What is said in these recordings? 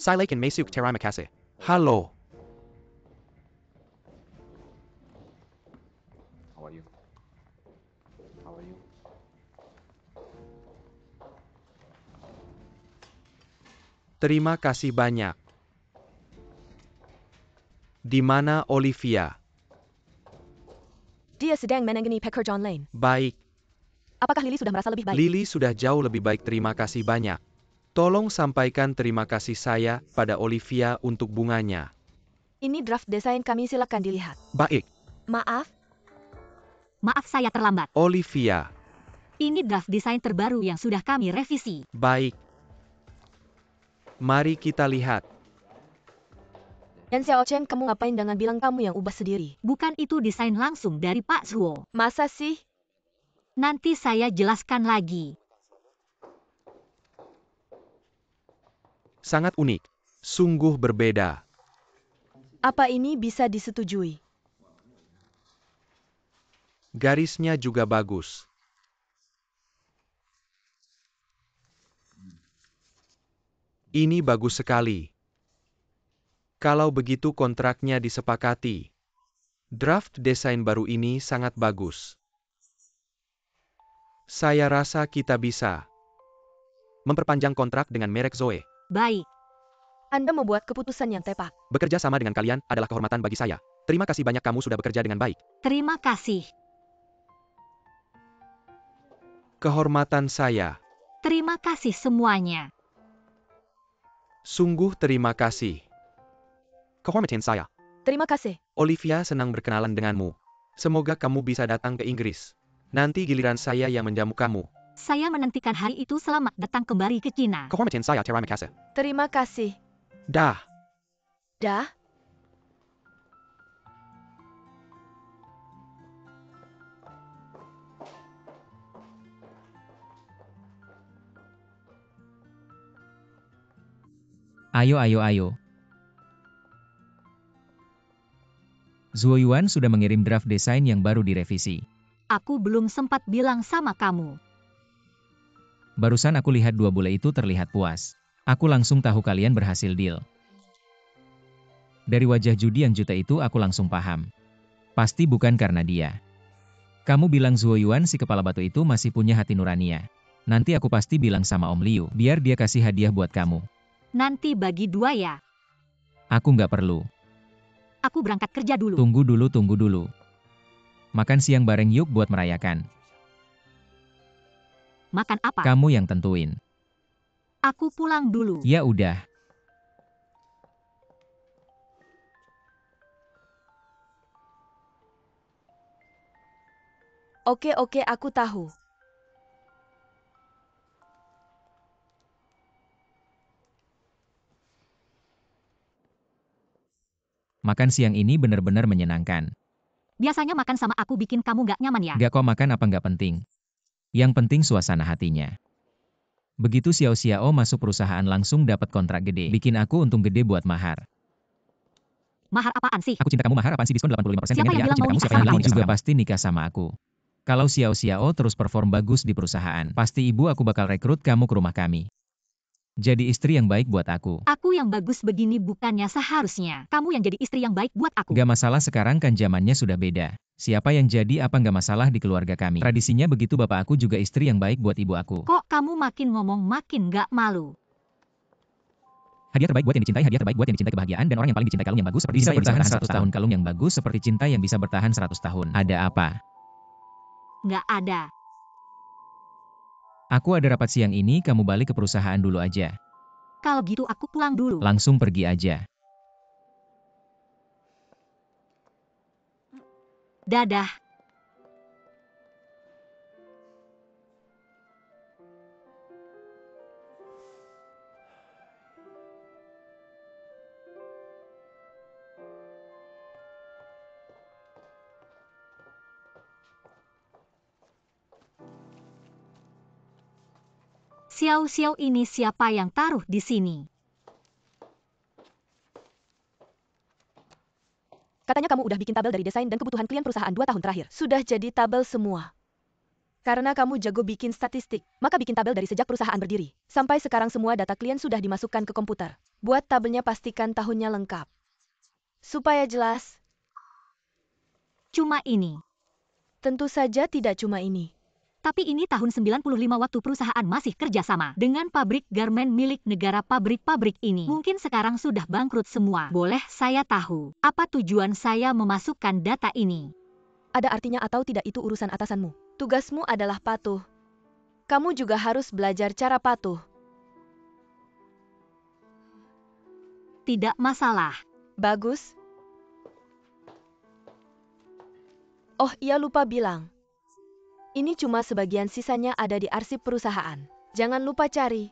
Silakan masuk, terima kasih. Halo. How are you? How are you? Terima kasih banyak. Di mana Olivia? Dia sedang menangani pekerjaan lain. Baik. Apakah Lily sudah merasa lebih baik? Lily sudah jauh lebih baik, terima kasih banyak. Tolong sampaikan terima kasih saya pada Olivia untuk bunganya. Ini draft desain kami, silakan dilihat. Baik. Maaf, Maaf saya terlambat. Olivia. Ini draft desain terbaru yang sudah kami revisi. Baik. Mari kita lihat. dan Xiao Chen, kamu ngapain dengan bilang kamu yang ubah sendiri? Bukan itu desain langsung dari Pak Zuo. Masa sih? Nanti saya jelaskan lagi. Sangat unik. Sungguh berbeda. Apa ini bisa disetujui? Garisnya juga bagus. Ini bagus sekali. Kalau begitu kontraknya disepakati. Draft desain baru ini sangat bagus. Saya rasa kita bisa memperpanjang kontrak dengan merek Zoe. Baik. Anda membuat keputusan yang tepat. Bekerja sama dengan kalian adalah kehormatan bagi saya. Terima kasih banyak, kamu sudah bekerja dengan baik. Terima kasih. Kehormatan saya. Terima kasih semuanya. Sungguh terima kasih. Kehormatan saya. Terima kasih. Olivia, senang berkenalan denganmu. Semoga kamu bisa datang ke Inggris. Nanti giliran saya yang menjamu kamu. Saya menantikan hari itu. Selamat datang kembali ke Cina. Kehormatan saya, terima kasih. Terima kasih. Dah. Dah? Ayo. Zuo Yuan sudah mengirim draft desain yang baru direvisi. Aku belum sempat bilang sama kamu. Barusan aku lihat dua bule itu terlihat puas. Aku langsung tahu kalian berhasil deal. Dari wajah judi yang juta itu aku langsung paham. Pasti bukan karena dia. Kamu bilang Zuo Yuan si kepala batu itu masih punya hati nurania. Nanti aku pasti bilang sama Om Liu, biar dia kasih hadiah buat kamu. Nanti bagi dua ya. Aku nggak perlu. Aku berangkat kerja dulu. Tunggu dulu. Makan siang bareng yuk buat merayakan. Makan apa? Kamu yang tentuin. Aku pulang dulu. Ya udah. Oke, aku tahu. Makan siang ini benar-benar menyenangkan. Biasanya makan sama aku bikin kamu gak nyaman ya? Gak kok, makan apa nggak penting. Yang penting suasana hatinya. Begitu Xiao Xiao masuk perusahaan langsung dapat kontrak gede. Bikin aku untung gede buat mahar. Mahar apaan sih? Aku cinta kamu, mahar apaan sih, diskon 85%. Siapa yang bilang mau nikah sama Lily kamu? juga pasti nikah sama aku. Kalau Xiao Xiao terus perform bagus di perusahaan, pasti ibu aku bakal rekrut kamu ke rumah kami. Jadi istri yang baik buat aku. Aku yang bagus begini bukannya seharusnya. Kamu yang jadi istri yang baik buat aku. Gak masalah, sekarang kan zamannya sudah beda. Siapa yang jadi apa nggak masalah di keluarga kami. Tradisinya begitu, bapak aku juga istri yang baik buat ibu aku. Kok kamu makin ngomong makin gak malu? Hadiah terbaik buat yang dicintai, hadiah terbaik buat yang dicintai kebahagiaan dan orang yang paling dicintai, kalung yang bagus seperti bisa bertahan 100 tahun. Kalung yang bagus seperti cinta yang bisa bertahan 100 tahun. Ada apa? Gak ada. Aku ada rapat siang ini, kamu balik ke perusahaan dulu aja. Kalau gitu aku pulang dulu. Langsung pergi aja. Dadah. Xiao ini siapa yang taruh di sini? Katanya kamu udah bikin tabel dari desain dan kebutuhan klien perusahaan 2 tahun terakhir. Sudah jadi tabel semua. Karena kamu jago bikin statistik, maka bikin tabel dari sejak perusahaan berdiri. Sampai sekarang semua data klien sudah dimasukkan ke komputer. Buat tabelnya pastikan tahunnya lengkap. Supaya jelas. Cuma ini. Tentu saja tidak cuma ini. Tapi ini tahun 95 waktu perusahaan masih kerjasama dengan pabrik garmen milik negara. Pabrik-pabrik ini mungkin sekarang sudah bangkrut semua. Boleh saya tahu, apa tujuan saya memasukkan data ini? Ada artinya atau tidak itu urusan atasanmu. Tugasmu adalah patuh. Kamu juga harus belajar cara patuh. Tidak masalah. Bagus. Oh iya, lupa bilang. Ini cuma sebagian sisanya ada di arsip perusahaan. Jangan lupa cari.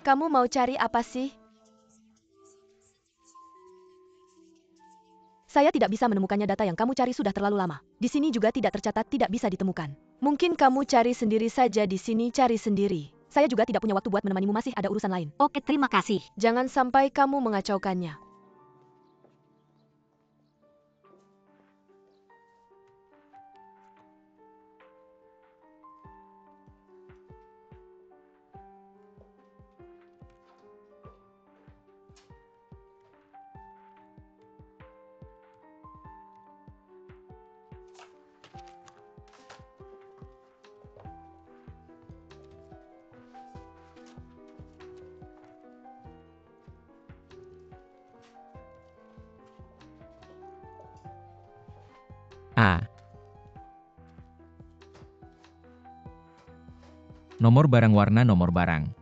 Kamu mau cari apa sih? Saya tidak bisa menemukannya, data yang kamu cari sudah terlalu lama. Di sini juga tidak tercatat, tidak bisa ditemukan. Mungkin kamu cari sendiri saja di sini, cari sendiri. Saya juga tidak punya waktu buat menemanimu, masih ada urusan lain. Oke, terima kasih. Jangan sampai kamu mengacaukannya. A. Nomor barang, warna nomor barang.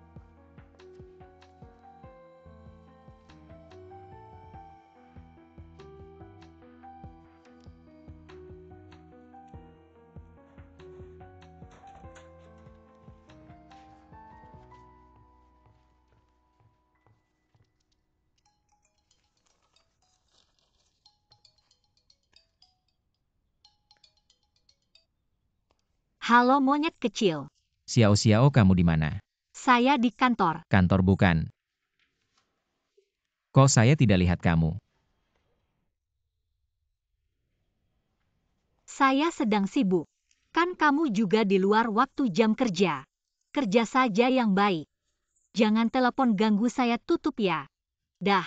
Halo monyet kecil. Xiao, kamu di mana? Saya di kantor. Kantor bukan. Kok saya tidak lihat kamu? Saya sedang sibuk. Kan kamu juga di luar waktu jam kerja. Kerja saja yang baik. Jangan telepon ganggu saya, tutup ya. Dah.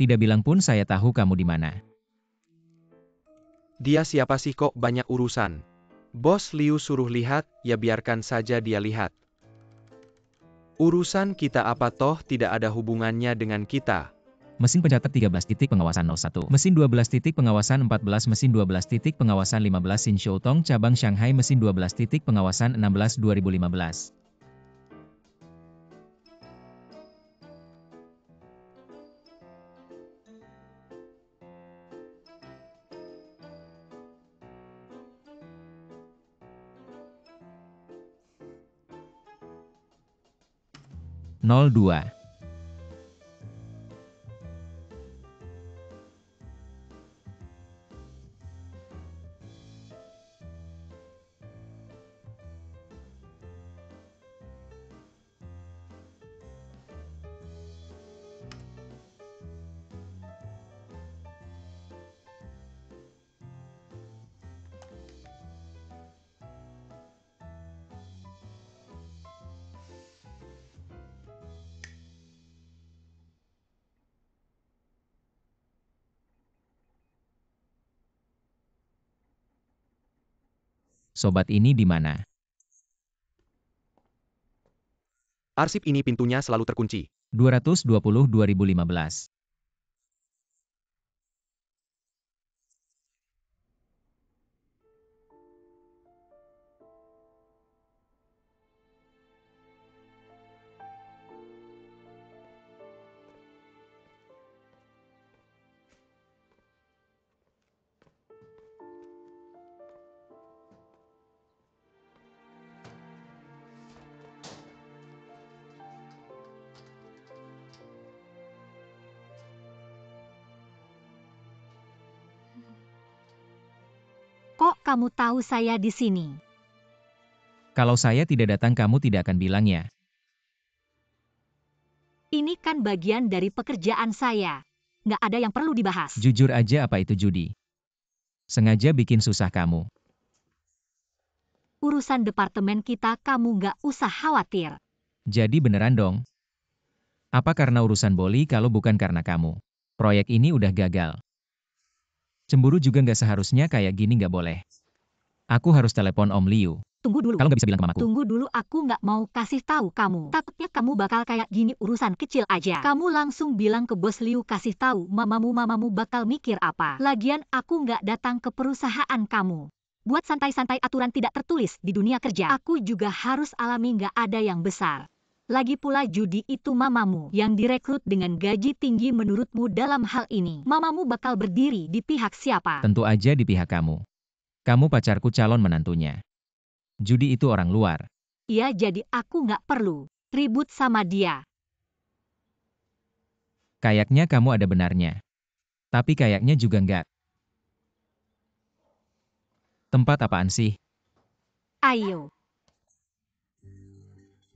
Tidak bilang pun saya tahu kamu di mana. Dia siapa sih, kok banyak urusan? Bos Liu suruh lihat, ya biarkan saja dia lihat. Urusan kita apa toh tidak ada hubungannya dengan kita. Mesin pencatat 13 titik pengawasan 01. Mesin 12 titik pengawasan 14. Mesin 12 titik pengawasan 15. Sin Shoutong cabang Shanghai. Mesin 12 titik pengawasan 16 2015. Nol dua. Sobat ini di mana? Arsip ini pintunya selalu terkunci. 220/2015. kamu tahu saya di sini? Kalau saya tidak datang kamu tidak akan bilang ya. Ini kan bagian dari pekerjaan saya. Nggak ada yang perlu dibahas. Jujur aja apa itu judi? Sengaja bikin susah kamu. Urusan departemen kita kamu nggak usah khawatir. Jadi beneran dong? Apa karena urusan Boli kalau bukan karena kamu? Proyek ini udah gagal. Cemburu juga nggak seharusnya kayak gini nggak boleh. Aku harus telepon Om Liu. Tunggu dulu. Kalau nggak bisa bilang ke mamaku. Tunggu dulu, aku nggak mau kasih tahu kamu. Takutnya kamu bakal kayak gini urusan kecil aja. Kamu langsung bilang ke bos Liu kasih tahu mamamu bakal mikir apa. Lagian aku nggak datang ke perusahaan kamu. Buat santai-santai aturan tidak tertulis di dunia kerja. Aku juga harus alami nggak ada yang besar. Lagi pula judi itu mamamu yang direkrut dengan gaji tinggi menurutmu dalam hal ini. Mamamu bakal berdiri di pihak siapa? Tentu aja di pihak kamu. Kamu pacarku calon menantunya. Judi itu orang luar. Iya, jadi aku nggak perlu ribut sama dia. Kayaknya kamu ada benarnya. Tapi kayaknya juga nggak. Tempat apaan sih? Ayo,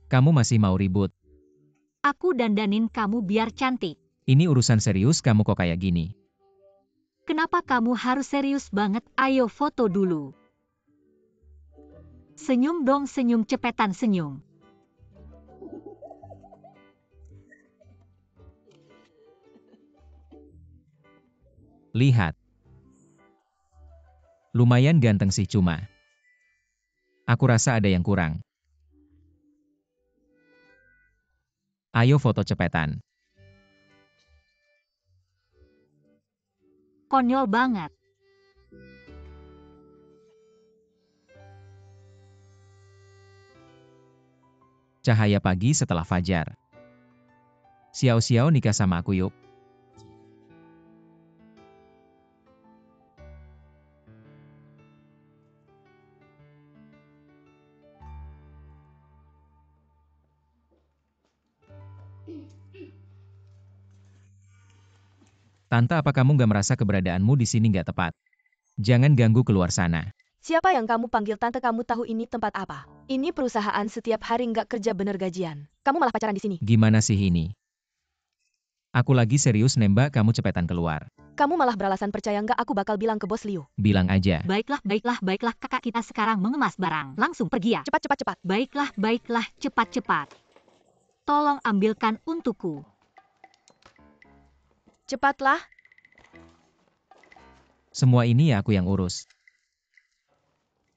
Kamu masih mau ribut? aku dandanin kamu biar cantik. Ini urusan serius kamu kok kayak gini. Kenapa kamu harus serius banget? Ayo foto dulu. Senyum dong, senyum, cepetan senyum. Lihat. Lumayan ganteng sih cuma. Aku rasa ada yang kurang. Ayo foto cepetan. Konyol banget. Cahaya pagi setelah fajar. Xiao-xiao nikah sama aku yuk. Tante, apa kamu gak merasa keberadaanmu di sini gak tepat? Jangan ganggu keluar sana. Siapa yang kamu panggil tante? Kamu tahu ini tempat apa? Ini perusahaan setiap hari nggak kerja bener gajian. Kamu malah pacaran di sini. Gimana sih ini? Aku lagi serius nembak, kamu cepetan keluar. Kamu malah beralasan percaya nggak aku bakal bilang ke bos Liu. Bilang aja. Baiklah, kakak kita sekarang mengemas barang. Langsung pergi ya. Cepat. Baiklah, cepat. Tolong ambilkan untukku. Cepatlah. Semua ini ya aku yang urus.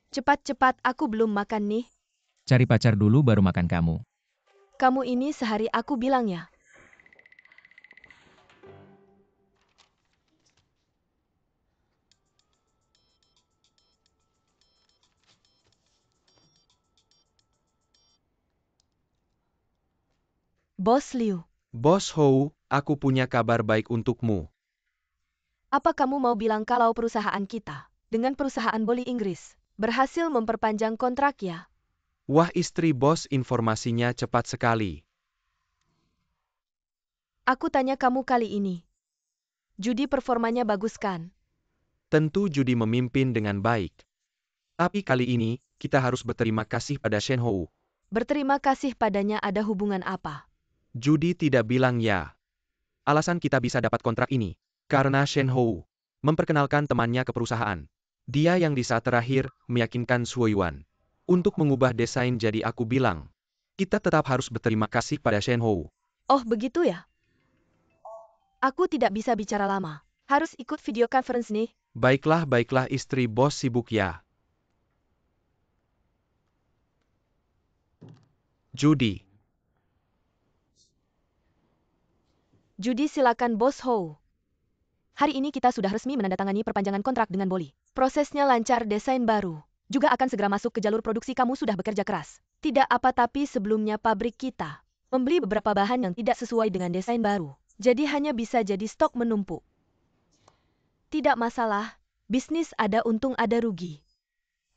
Cepat, aku belum makan nih. Cari pacar dulu baru makan kamu. Kamu ini sehari aku bilang ya. Bos Liu, Bos Hou, aku punya kabar baik untukmu. apa kamu mau bilang kalau perusahaan kita, dengan perusahaan Boli Inggris, berhasil memperpanjang kontrak ya? Wah, istri bos, informasinya cepat sekali. Aku tanya kamu kali ini. Judi performanya bagus kan? Tentu judi memimpin dengan baik. Tapi kali ini, kita harus berterima kasih pada Shen Hou. Berterima kasih padanya ada hubungan apa? Judi tidak bilang ya. Alasan kita bisa dapat kontrak ini, karena Shen Hou memperkenalkan temannya ke perusahaan. Dia yang di saat terakhir meyakinkan Shuo Yuan untuk mengubah desain, jadi aku bilang, kita tetap harus berterima kasih pada Shen Hou. Oh begitu ya? Aku tidak bisa bicara lama. Harus ikut video conference nih. Baiklah, istri bos sibuk ya. Judi. Judi, silakan Bos Hou. Hari ini kita sudah resmi menandatangani perpanjangan kontrak dengan Boli. Prosesnya lancar, desain baru juga akan segera masuk ke jalur produksi. Kamu sudah bekerja keras. Tidak apa, tapi sebelumnya pabrik kita membeli beberapa bahan yang tidak sesuai dengan desain baru. Jadi hanya bisa jadi stok menumpuk. Tidak masalah, bisnis ada untung ada rugi.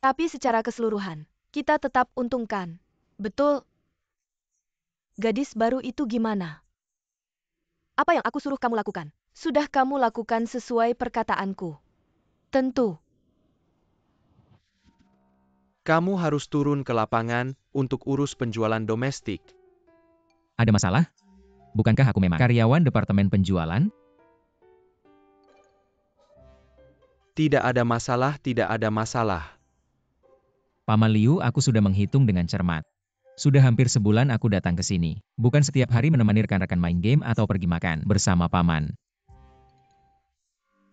Tapi secara keseluruhan, kita tetap untungkan. Betul. Gadis baru itu gimana? Apa yang aku suruh kamu lakukan? Sudah kamu lakukan sesuai perkataanku. Tentu. Kamu harus turun ke lapangan untuk urus penjualan domestik. Ada masalah? Bukankah aku memang karyawan departemen penjualan? Tidak ada masalah, tidak ada masalah. Paman Liu, aku sudah menghitung dengan cermat. Sudah hampir sebulan aku datang ke sini. Bukan setiap hari menemani rekan-rekan main game atau pergi makan bersama paman.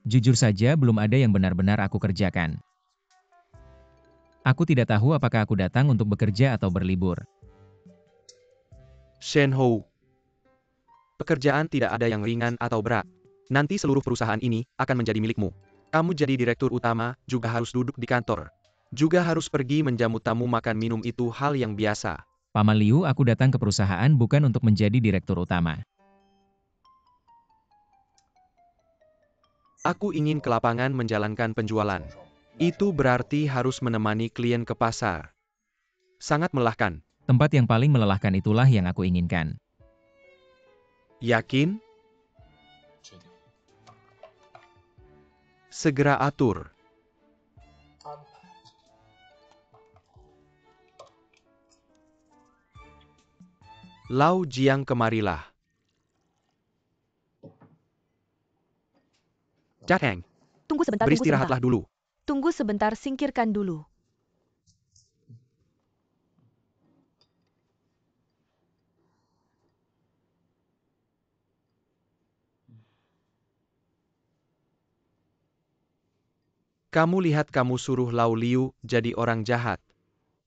Jujur saja belum ada yang benar-benar aku kerjakan. Aku tidak tahu apakah aku datang untuk bekerja atau berlibur. Shen Hou. Pekerjaan tidak ada yang ringan atau berat. Nanti seluruh perusahaan ini akan menjadi milikmu. Kamu jadi direktur utama, juga harus duduk di kantor. Juga harus pergi menjamu tamu, makan minum, itu hal yang biasa. Paman Liu, aku datang ke perusahaan bukan untuk menjadi direktur utama. Aku ingin ke lapangan menjalankan penjualan. Itu berarti harus menemani klien ke pasar. Sangat melelahkan. Tempat yang paling melelahkan itulah yang aku inginkan. Yakin? Segera atur. Lau Jiang, kemarilah. Jateng, Tunggu sebentar, tunggu sebentar. beristirahatlah dulu. Tunggu sebentar, singkirkan dulu. Kamu lihat, kamu suruh Lau Liu jadi orang jahat.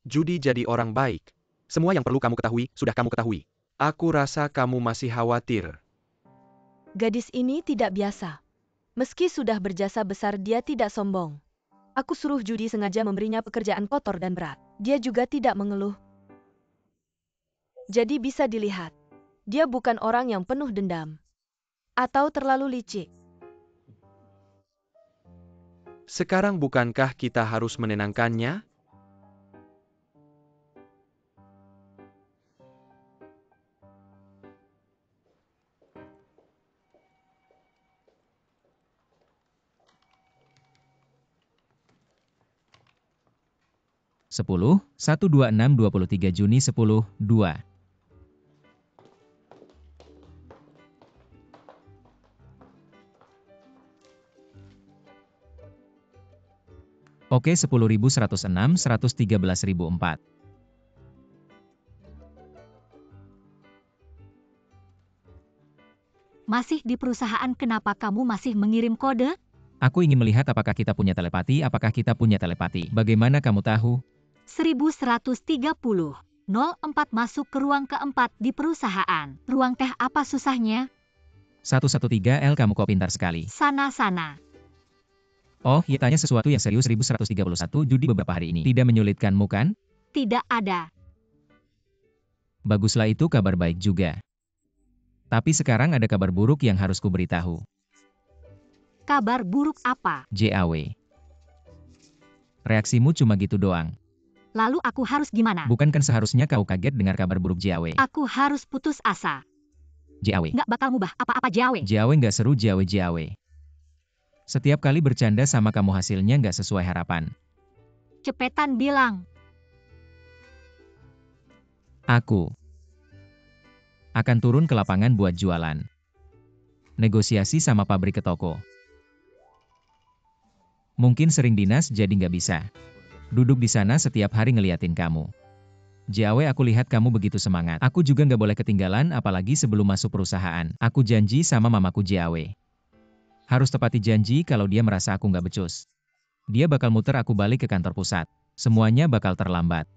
Judi jadi orang baik. Semua yang perlu kamu ketahui, sudah kamu ketahui. Aku rasa kamu masih khawatir. Gadis ini tidak biasa. Meski sudah berjasa besar, dia tidak sombong. Aku suruh Judi sengaja memberinya pekerjaan kotor dan berat. Dia juga tidak mengeluh. Jadi bisa dilihat, dia bukan orang yang penuh dendam. Atau terlalu licik. Sekarang bukankah kita harus menenangkannya? Sepuluh, 126 23 Juni 10, 2. Oke, 10.106, 113.004. Masih di perusahaan, kenapa kamu masih mengirim kode? Aku ingin melihat apakah kita punya telepati, Bagaimana kamu tahu? 1130. 04 masuk ke ruang keempat di perusahaan. Ruang teh, apa susahnya? 113L, kamu kok pintar sekali. Sana-sana. Oh, ya, tanya sesuatu yang serius. 1131 Judi beberapa hari ini. Tidak menyulitkanmu kan? Tidak ada. Baguslah, itu kabar baik juga. Tapi sekarang ada kabar buruk yang harus kuberitahu. Kabar buruk apa? JAW. Reaksimu cuma gitu doang. Lalu aku harus gimana? Bukankah seharusnya kau kaget dengar kabar buruk JAW? Aku harus putus asa. JAW. Nggak bakal mubah apa-apa, JAW. JAW nggak seru, JAW. Setiap kali bercanda sama kamu hasilnya nggak sesuai harapan. Cepetan bilang. Aku akan turun ke lapangan buat jualan. Negosiasi sama pabrik ke toko. Mungkin sering dinas jadi nggak bisa. Duduk di sana setiap hari ngeliatin kamu. JAW, aku lihat kamu begitu semangat. Aku juga nggak boleh ketinggalan, apalagi sebelum masuk perusahaan. Aku janji sama mamaku JAW. Harus tepati janji. Kalau dia merasa aku nggak becus, dia bakal muter aku balik ke kantor pusat. Semuanya bakal terlambat.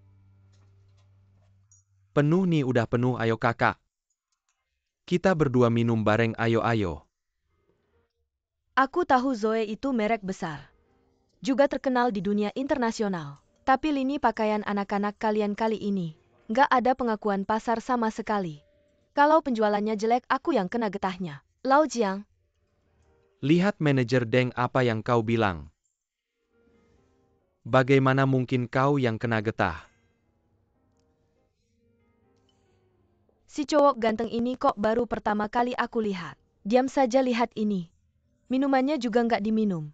Penuh nih, udah penuh, ayo kakak. Kita berdua minum bareng, ayo. Aku tahu Zoe itu merek besar. Juga terkenal di dunia internasional. Tapi lini pakaian anak-anak kalian kali ini, nggak ada pengakuan pasar sama sekali. Kalau penjualannya jelek, aku yang kena getahnya. Lau Jiang. Lihat manajer Deng apa yang kau bilang. Bagaimana mungkin kau yang kena getah? Si cowok ganteng ini kok baru pertama kali aku lihat. Diam saja, lihat ini. Minumannya juga nggak diminum.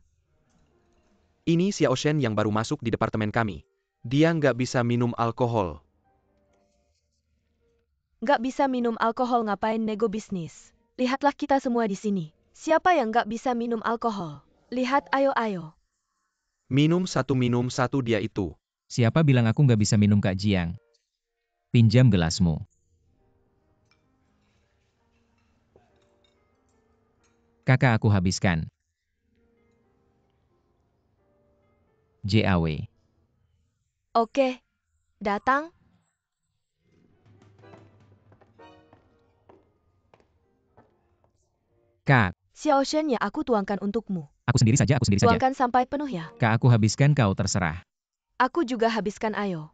Ini Xiao Shen yang baru masuk di departemen kami. Dia nggak bisa minum alkohol. Nggak bisa minum alkohol ngapain nego bisnis? Lihatlah kita semua di sini. Siapa yang nggak bisa minum alkohol? Lihat ayo. Minum satu dia itu. Siapa bilang aku nggak bisa minum Kak Jiang? Pinjam gelasmu. Kakak aku habiskan. JAW. Oke. Datang. Kak, Xiao Shen ya aku tuangkan untukmu. aku sendiri saja. Tuangkan sampai penuh ya. Kak aku habiskan kau terserah. Aku juga habiskan ayo.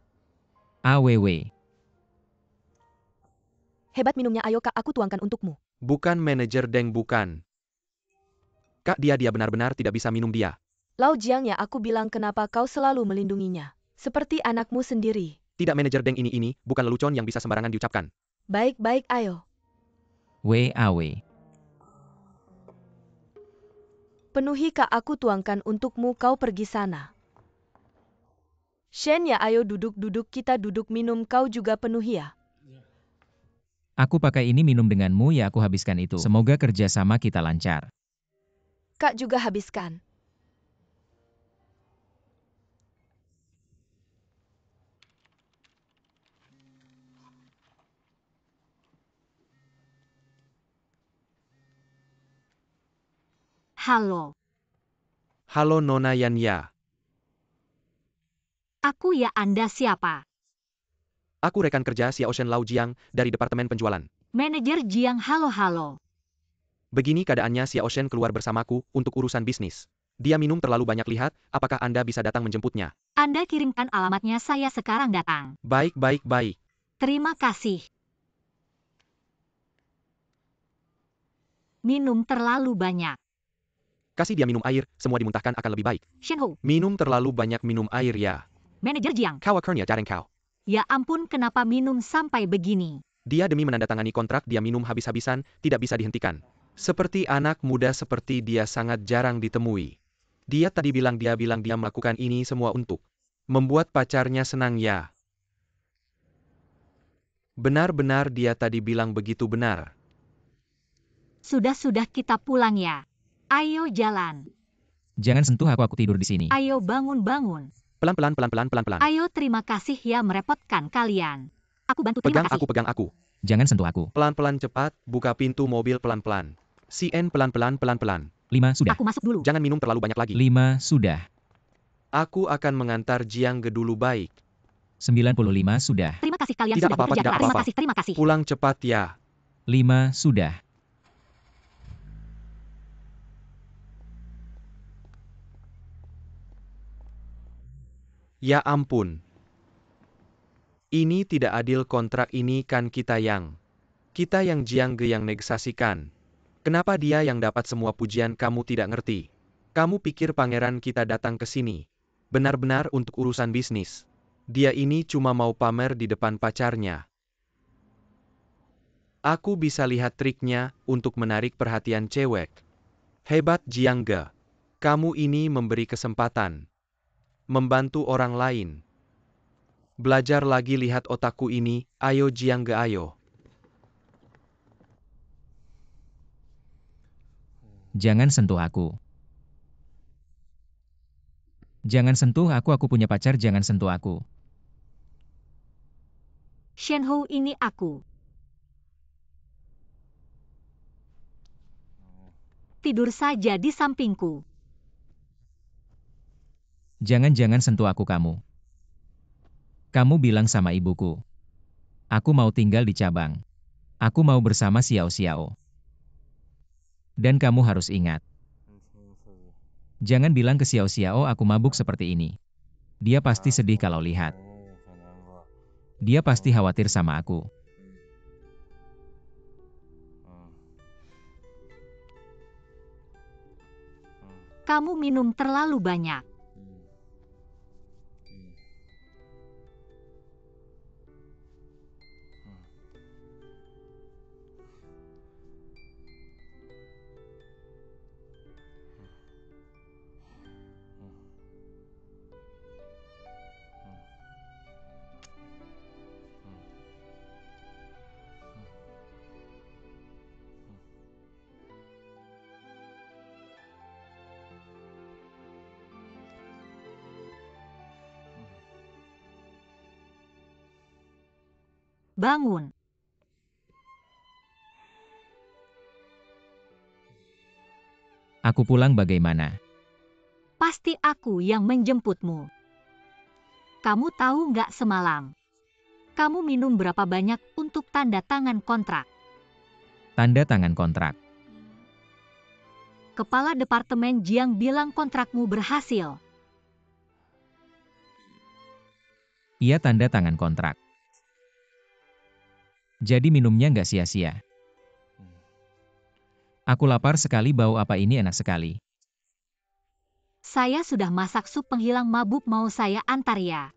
AWW. Hebat minumnya ayo kak aku tuangkan untukmu. Bukan manajer Deng bukan. Kak dia benar-benar tidak bisa minum dia. Lau Jiang ya aku bilang kenapa kau selalu melindunginya. Seperti anakmu sendiri. Tidak manajer Deng ini, bukan lelucon yang bisa sembarangan diucapkan. Baik ayo. WAW. Penuhi kak aku tuangkan untukmu kau pergi sana. Shen ya ayo duduk kita duduk minum kau juga penuhi ya. Aku pakai ini minum denganmu ya aku habiskan itu. Semoga kerjasama kita lancar. Kak juga habiskan. Halo, Halo Nona Yanya. aku ya Anda siapa? Aku rekan kerja Xiao Shen Lau Jiang dari Departemen Penjualan. Manajer Jiang halo. Begini keadaannya Xiao Shen keluar bersamaku untuk urusan bisnis. Dia minum terlalu banyak lihat, apakah Anda bisa datang menjemputnya? Anda kirimkan alamatnya saya sekarang datang. Baik. Terima kasih. Minum terlalu banyak. Kasih dia minum air, semua dimuntahkan akan lebih baik. Shenhou, Minum terlalu banyak minum air ya. manajer Jiang. Kau akurnya jarang kau. Ya ampun kenapa minum sampai begini? Dia demi menandatangani kontrak dia minum habis-habisan, tidak bisa dihentikan. Seperti anak muda seperti dia sangat jarang ditemui. Dia tadi bilang dia melakukan ini semua untuk membuat pacarnya senang ya. Benar-benar dia tadi bilang begitu benar. Sudah kita pulang ya. Ayo jalan. Jangan sentuh aku tidur di sini. Ayo bangun. Pelan-pelan. Ayo terima kasih ya merepotkan kalian. Aku bantu terima kasih. Pegang aku. Jangan sentuh aku. Pelan-pelan cepat, buka pintu mobil pelan-pelan. CN pelan-pelan. 5 sudah. Aku masuk dulu. Jangan minum terlalu banyak lagi. 5 sudah. Aku akan mengantar Jiang ke dulu baik. 95 sudah. Terima kasih kalian Tidak sudah apa-apa, bekerja tidak keras. apa-apa. Terima kasih. Pulang cepat ya. 5 sudah. Ya ampun. Ini tidak adil kontrak ini kan kita yang Jiang Ge yang negosiasikan. Kenapa dia yang dapat semua pujian kamu tidak ngerti? Kamu pikir pangeran kita datang ke sini benar-benar untuk urusan bisnis. Dia ini cuma mau pamer di depan pacarnya. Aku bisa lihat triknya untuk menarik perhatian cewek. Hebat Jiang Ge. Kamu ini memberi kesempatan. Membantu orang lain. Belajar lagi lihat otakku ini, ayo Jiang Ge ayo. Jangan sentuh aku. Jangan sentuh aku punya pacar jangan sentuh aku. Shenhou ini aku. Tidur saja di sampingku. Jangan sentuh aku kamu. Kamu bilang sama ibuku. Aku mau tinggal di cabang. Aku mau bersama Xiao. Dan kamu harus ingat. Jangan bilang ke Xiao aku mabuk seperti ini. Dia pasti sedih kalau lihat. Dia pasti khawatir sama aku. Kamu minum terlalu banyak. bangun. Aku pulang bagaimana? Pasti aku yang menjemputmu. Kamu tahu nggak semalam? Kamu minum berapa banyak untuk tanda tangan kontrak? Tanda tangan kontrak. Kepala Departemen Jiang bilang kontrakmu berhasil. Ia tanda tangan kontrak. Jadi minumnya nggak sia-sia. Aku lapar sekali, bau apa ini enak sekali. Saya sudah masak sup penghilang mabuk, mau saya antar ya?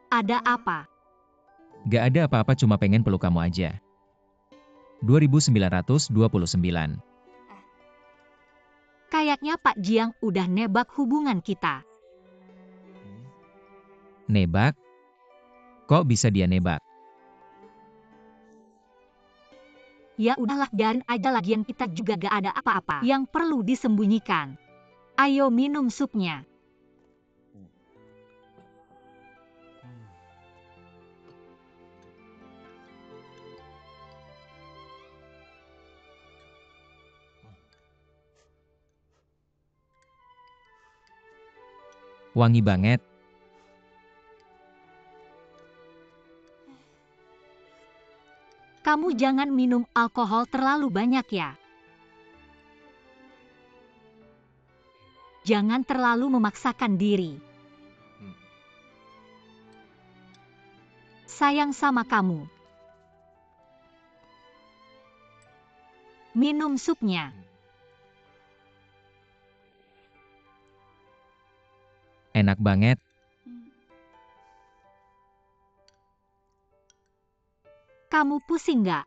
Ada apa? Gak ada apa-apa, cuma pengen peluk kamu aja. 2929. Kayaknya Pak Jiang udah nebak hubungan kita. Nebak? Kok bisa dia nebak? Ya udahlah, biarin aja, lagian kita juga gak ada apa-apa yang perlu disembunyikan. Ayo minum supnya. Wangi banget. Kamu jangan minum alkohol terlalu banyak ya. Jangan terlalu memaksakan diri. Sayang sama kamu. Minum supnya. Enak banget. Kamu pusing nggak?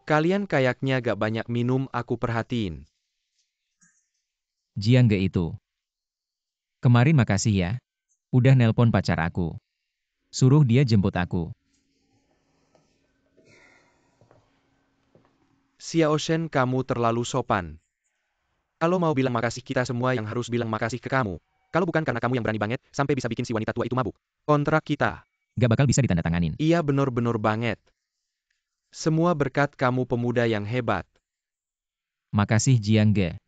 Kalian kayaknya gak banyak minum, aku perhatiin. Jiang Ge itu. Kemarin makasih ya. Udah nelpon pacar aku. Suruh dia jemput aku. Xiao Shen, kamu terlalu sopan. Kalau mau bilang makasih, kita semua yang harus bilang makasih ke kamu. Kalau bukan karena kamu yang berani banget, sampai bisa bikin si wanita tua itu mabuk. Kontrak kita. Gak bakal bisa ditandatanganin. Iya, benar-benar banget. Semua berkat kamu, pemuda yang hebat. Makasih Jiang Ge.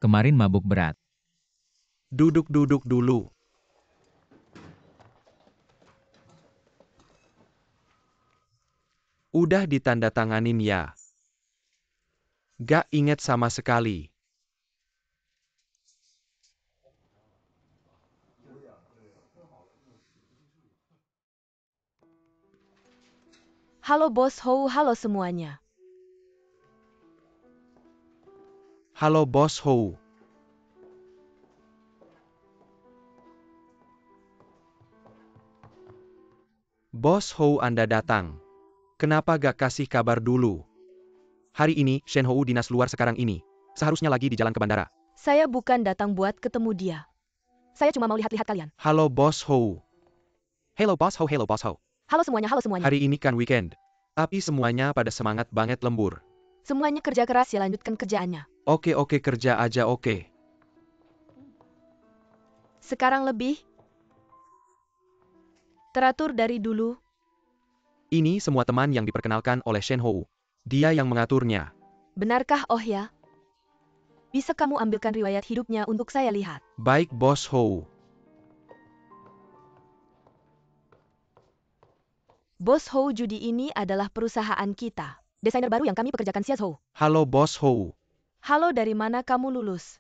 Kemarin mabuk berat. Duduk-duduk dulu. Udah ditandatanganin ya? Gak inget sama sekali. Halo Bos Hou, halo semuanya. Halo Bos Hou. Bos Hou, Anda datang. Kenapa gak kasih kabar dulu? Hari ini, Shen Hou dinas luar sekarang ini. Seharusnya lagi di jalan ke bandara. Saya bukan datang buat ketemu dia. Saya cuma mau lihat-lihat kalian. Halo Bos Hou. Hello Bos Hou, hello Bos Hou. Halo semuanya, halo semuanya. Hari ini kan weekend. Tapi semuanya pada semangat banget lembur. Semuanya kerja keras ya, lanjutkan kerjaannya. Oke, kerja aja oke. Sekarang lebih teratur dari dulu. Ini semua teman yang diperkenalkan oleh Shen Hou. Dia yang mengaturnya. Benarkah Oh ya? Bisa kamu ambilkan riwayat hidupnya untuk saya lihat? Baik Bos Hou. Bos Hou, judi ini adalah perusahaan kita. Desainer baru yang kami pekerjakan, Xiao Hou. Halo Bos Hou. Halo, dari mana kamu lulus?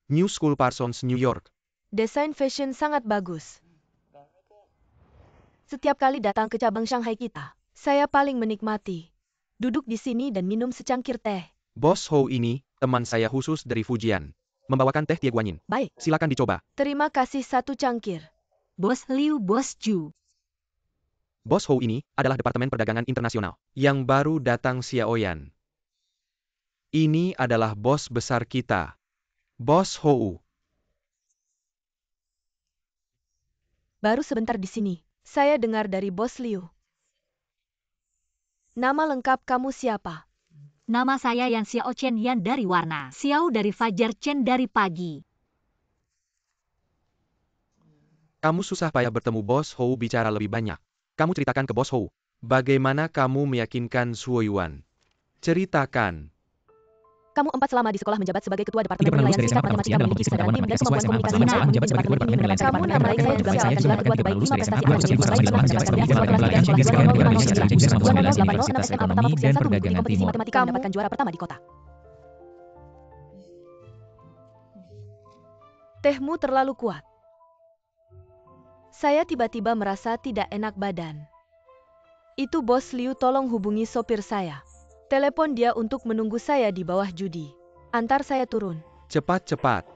New School Parsons, New York. Desain fashion sangat bagus. Setiap kali datang ke cabang Shanghai kita, saya paling menikmati duduk di sini dan minum secangkir teh. Bos Hou ini, teman saya khusus dari Fujian. Membawakan teh Tie Guanyin. Baik. Silakan dicoba. Terima kasih, 1 cangkir. Bos Liu, Bos Ju. Bos Hou ini adalah Departemen Perdagangan Internasional. Yang baru datang Xiaoyan. Ini adalah bos besar kita. Bos Hou. Baru sebentar di sini. Saya dengar dari Bos Liu. Nama lengkap kamu siapa? Nama saya Yan Xiao Chen Yan dari warna. Xiao dari fajar, Chen dari pagi. Kamu susah payah bertemu Bos Hou bicara lebih banyak. Kamu ceritakan ke Bos Hou. Bagaimana kamu meyakinkan Shuoyuan? Ceritakan. Kamu 4 selama di sekolah menjabat sebagai ketua Tidak Departemen pernah lulus Penilaian dari Singkat SMA Matematika, memiliki kesadaran tim dan siswa kemampuan SMA komunikasi pertama yang menjabat sebagai ketua Departemen Penilaian Kamu nama lain saya juga merayakan gelar ketua terbaik 5 prestasi Saya akademik juga terbaik menjabat mencatatkan sebagai kelas ketua 3 Departemen sekolah Penilaian kelas 2 Singkat SMA Matematika pertama di SMA Ekonomi Pertama dan Fokusian 1 mengikuti Perdagangan kompetisi Timur. matematika dan mendapatkan juara pertama di kota. Tehmu terlalu kuat. Saya tiba-tiba merasa tidak enak badan. Itu Bos Liu, tolong hubungi sopir saya. Telepon dia untuk menunggu saya di bawah judi. Antar saya turun. Cepat-cepat.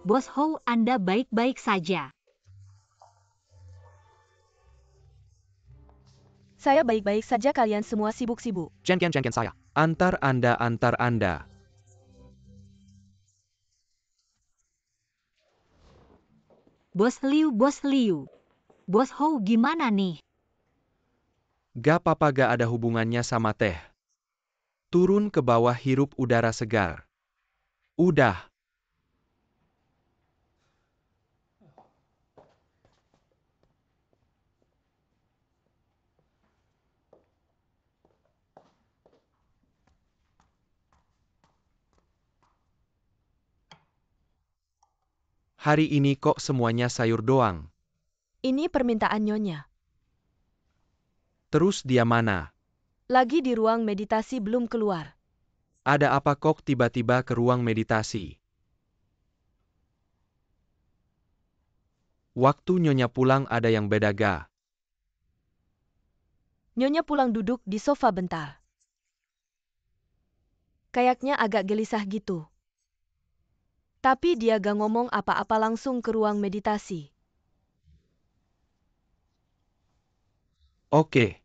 Bos Hou, Anda baik-baik saja. Saya baik-baik saja, kalian semua sibuk-sibuk. Chen saya. Antar Anda. Bos Liu. Bos Hou gimana nih? Gak apa-apa, gak ada hubungannya sama teh. Turun ke bawah, hirup udara segar. Udah. Hari ini kok semuanya sayur doang? Ini permintaan Nyonya. Terus dia mana? Lagi di ruang meditasi, belum keluar. Ada apa kok tiba-tiba ke ruang meditasi? Waktu Nyonya pulang ada yang beda ga? Nyonya pulang duduk di sofa bentar. Kayaknya agak gelisah gitu. Tapi dia gak ngomong apa-apa, langsung ke ruang meditasi. Oke.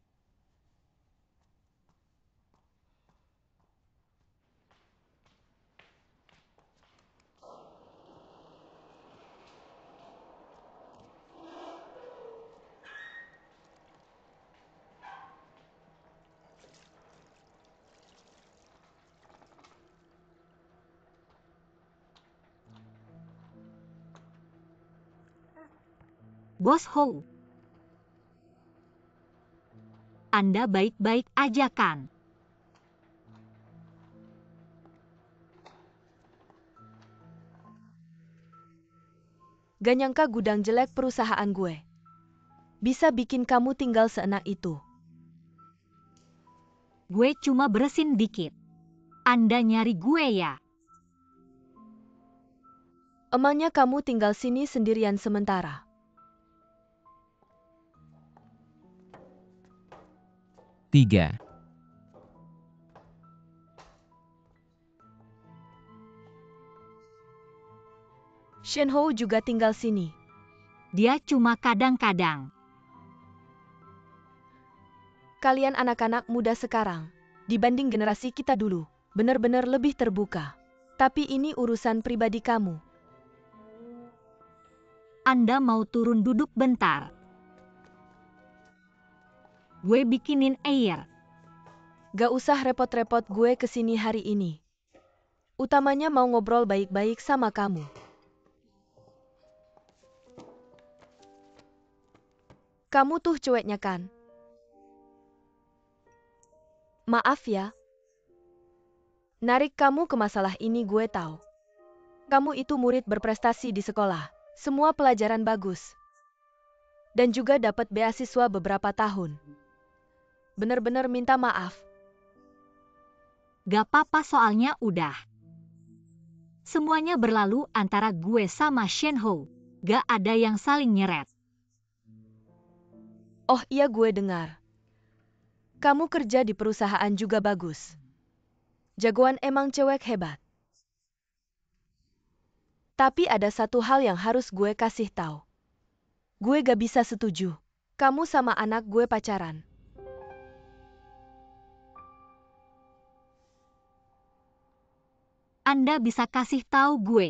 Bos Hou. Anda baik-baik aja kan? Gak nyangka gudang jelek perusahaan gue bisa bikin kamu tinggal seenak itu. Gue cuma beresin dikit. Anda nyari gue ya? Emangnya kamu tinggal sini sendirian sementara? Tiga. Shen Hou juga tinggal sini. Dia cuma kadang-kadang. Kalian anak-anak muda sekarang, dibanding generasi kita dulu, benar-benar lebih terbuka. Tapi ini urusan pribadi kamu. Anda mau turun duduk bentar? Gue bikinin air. Gak usah repot-repot, gue kesini hari ini. Utamanya mau ngobrol baik-baik sama kamu. Kamu tuh cueknya kan? Maaf ya. Narik kamu ke masalah ini gue tahu. Kamu itu murid berprestasi di sekolah. Semua pelajaran bagus. Dan juga dapat beasiswa beberapa tahun. Bener-bener minta maaf. Gak apa-apa, soalnya udah. Semuanya berlalu antara gue sama Shen Hou. Gak ada yang saling nyeret. Oh iya, gue dengar. Kamu kerja di perusahaan juga bagus. Jagoan emang, cewek hebat. Tapi ada satu hal yang harus gue kasih tahu. Gue gak bisa setuju. Kamu sama anak gue pacaran. Anda bisa kasih tahu gue.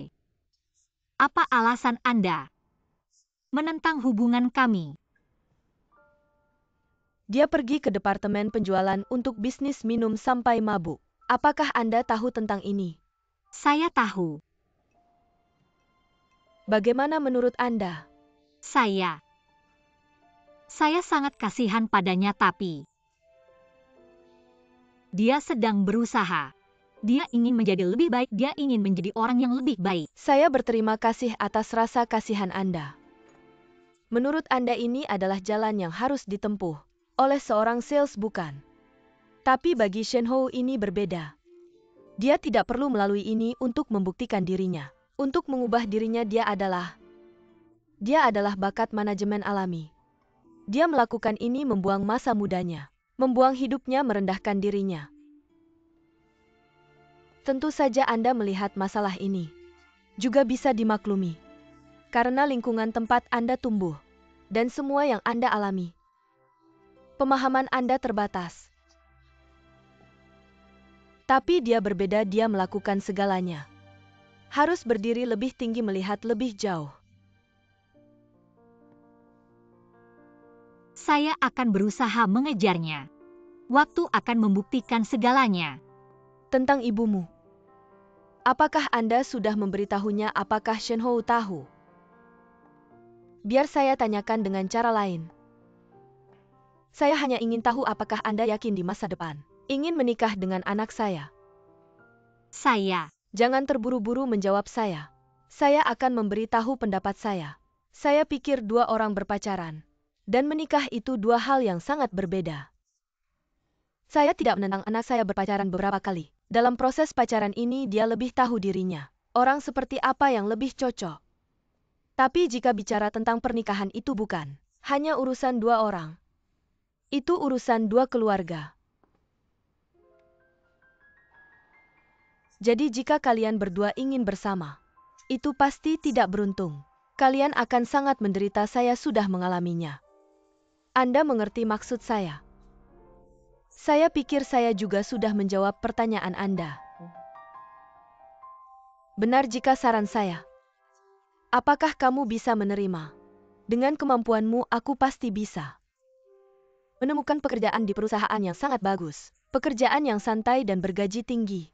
Apa alasan Anda menentang hubungan kami? Dia pergi ke departemen penjualan untuk bisnis minum sampai mabuk. Apakah Anda tahu tentang ini? Saya tahu. Bagaimana menurut Anda? Saya sangat kasihan padanya tapi dia sedang berusaha. Dia ingin menjadi lebih baik, dia ingin menjadi orang yang lebih baik. Saya berterima kasih atas rasa kasihan Anda. Menurut Anda ini adalah jalan yang harus ditempuh oleh seorang sales, bukan? Tapi bagi Shenhou ini berbeda. Dia tidak perlu melalui ini untuk membuktikan dirinya. Untuk mengubah dirinya dia adalah bakat manajemen alami. Dia melakukan ini membuang masa mudanya, membuang hidupnya, merendahkan dirinya. Tentu saja Anda melihat masalah ini juga bisa dimaklumi karena lingkungan tempat Anda tumbuh dan semua yang Anda alami. Pemahaman Anda terbatas. Tapi dia berbeda, dia melakukan segalanya. Harus berdiri lebih tinggi, melihat lebih jauh. Saya akan berusaha mengejarnya. Waktu akan membuktikan segalanya. Tentang ibumu. Apakah Anda sudah memberitahunya? Apakah Shenhou tahu? Biar saya tanyakan dengan cara lain. Saya hanya ingin tahu apakah Anda yakin di masa depan ingin menikah dengan anak saya. Saya Jangan terburu-buru menjawab saya. Saya akan memberitahu pendapat saya. Saya pikir dua orang berpacaran dan menikah itu dua hal yang sangat berbeda. Saya tidak menentang anak saya berpacaran beberapa kali. Dalam proses pacaran ini dia lebih tahu dirinya. Orang seperti apa yang lebih cocok. Tapi jika bicara tentang pernikahan itu bukan hanya urusan dua orang. Itu urusan dua keluarga. Jadi jika kalian berdua ingin bersama, itu pasti tidak beruntung. Kalian akan sangat menderita, saya sudah mengalaminya. Anda mengerti maksud saya? Saya pikir saya juga sudah menjawab pertanyaan Anda. Benar jika saran saya. Apakah kamu bisa menerima? Dengan kemampuanmu aku pasti bisa. Menemukan pekerjaan di perusahaan yang sangat bagus. Pekerjaan yang santai dan bergaji tinggi.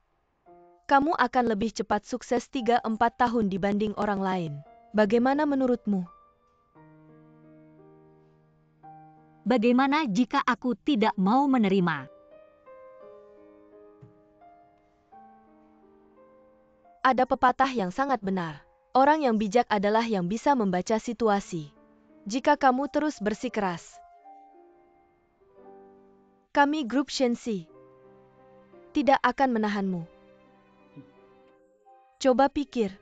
Kamu akan lebih cepat sukses 3-4 tahun dibanding orang lain. Bagaimana menurutmu? Bagaimana jika aku tidak mau menerima? Ada pepatah yang sangat benar. Orang yang bijak adalah yang bisa membaca situasi. Jika kamu terus bersikeras, kami grup Shenxi tidak akan menahanmu. Coba pikir.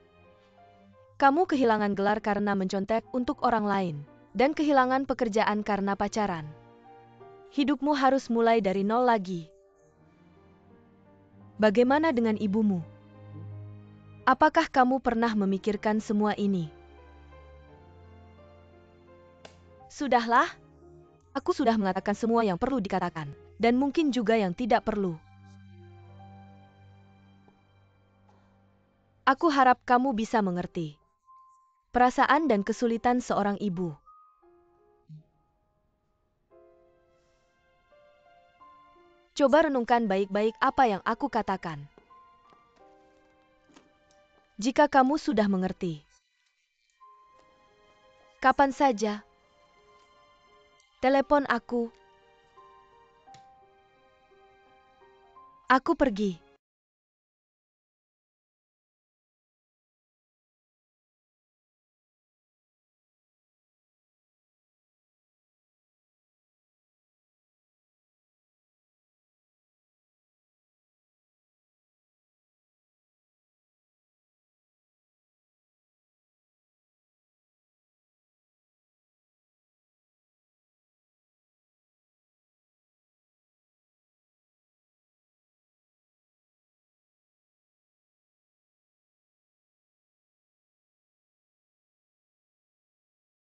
Kamu kehilangan gelar karena mencontek untuk orang lain, dan kehilangan pekerjaan karena pacaran. Hidupmu harus mulai dari nol lagi. Bagaimana dengan ibumu? Apakah kamu pernah memikirkan semua ini? Sudahlah. Aku sudah mengatakan semua yang perlu dikatakan, dan mungkin juga yang tidak perlu. Aku harap kamu bisa mengerti perasaan dan kesulitan seorang ibu. Coba renungkan baik-baik apa yang aku katakan. Jika kamu sudah mengerti, kapan saja telepon aku. Aku pergi.